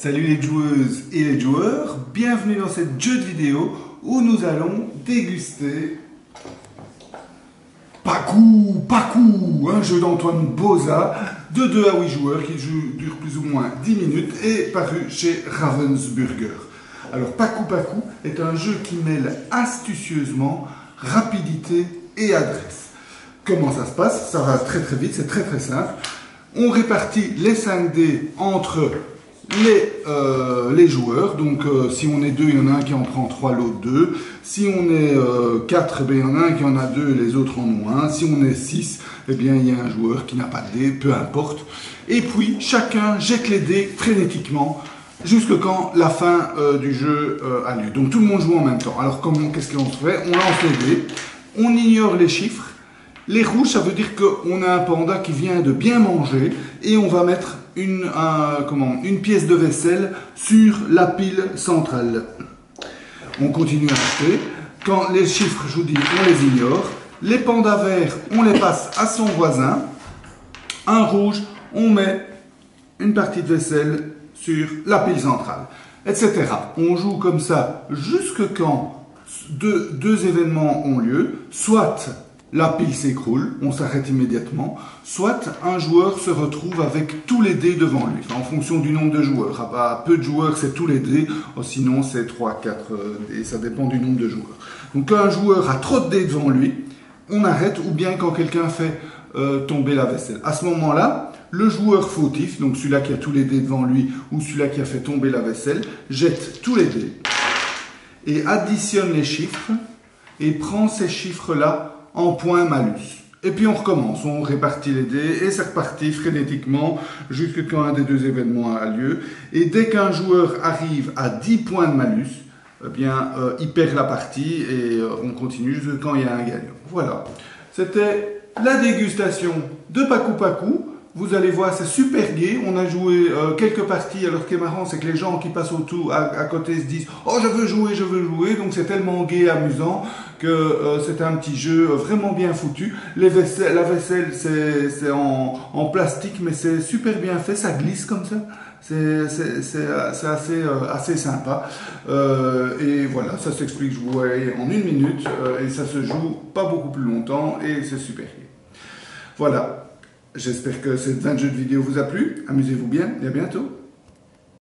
Salut les joueuses et les joueurs, bienvenue dans cette jeu de vidéo où nous allons déguster Pakou, un jeu d'Antoine Boza de 2 à 8 joueurs qui dure plus ou moins 10 minutes et paru chez Ravensburger. Alors Pakou est un jeu qui mêle astucieusement rapidité et adresse. Comment ça se passe? Ça va très vite, c'est très simple. On répartit les 5 dés entre les joueurs, donc si on est 2, il y en a un qui en prend 3, l'autre 2. Si on est 4, ben, il y en a un qui en a 2 et les autres en ont 1. Si on est 6, eh bien, il y a un joueur qui n'a pas de dés, peu importe. Et puis, chacun jette les dés frénétiquement jusque quand la fin du jeu a lieu. Donc tout le monde joue en même temps. Alors qu'est-ce qu'on fait? On lance les dés, on ignore les chiffres. Les rouges, ça veut dire qu'on a un panda qui vient de bien manger et on va mettre une pièce de vaisselle sur la pile centrale. On continue à acheter. Quand les chiffres, je vous dis, on les ignore. Les pandas verts, on les passe à son voisin. Un rouge, on met une partie de vaisselle sur la pile centrale, etc. On joue comme ça jusque quand deux événements ont lieu, soit la pile s'écroule, on s'arrête immédiatement, soit un joueur se retrouve avec tous les dés devant lui, en fonction du nombre de joueurs. À peu de joueurs, c'est tous les dés, sinon c'est 3, 4 dés, ça dépend du nombre de joueurs. Donc quand un joueur a trop de dés devant lui, on arrête, ou bien quand quelqu'un fait tomber la vaisselle. À ce moment-là, le joueur fautif, donc celui-là qui a tous les dés devant lui, ou celui-là qui a fait tomber la vaisselle, jette tous les dés, et additionne les chiffres, et prend ces chiffres-là en points malus. Et puis on recommence, on répartit les dés et c'est reparti frénétiquement jusqu'à quand un des deux événements a lieu. Et dès qu'un joueur arrive à 10 points de malus, eh bien, il perd la partie et on continue jusqu'à quand il y a un gagnant. Voilà, c'était la dégustation de Pakou. Vous allez voir, c'est super gai. On a joué quelques parties. Alors, ce qui est marrant, c'est que les gens qui passent autour à côté se disent « Oh, je veux jouer !» Donc, c'est tellement gai et amusant que c'est un petit jeu vraiment bien foutu. La vaisselle, c'est en plastique, mais c'est super bien fait. Ça glisse comme ça. C'est assez sympa. Et voilà, ça s'explique, je vous vois, en 1 minute. Et ça se joue pas beaucoup plus longtemps. Et c'est super gai. Voilà. J'espère que cette 20 jeux de vidéo vous a plu. Amusez-vous bien et à bientôt.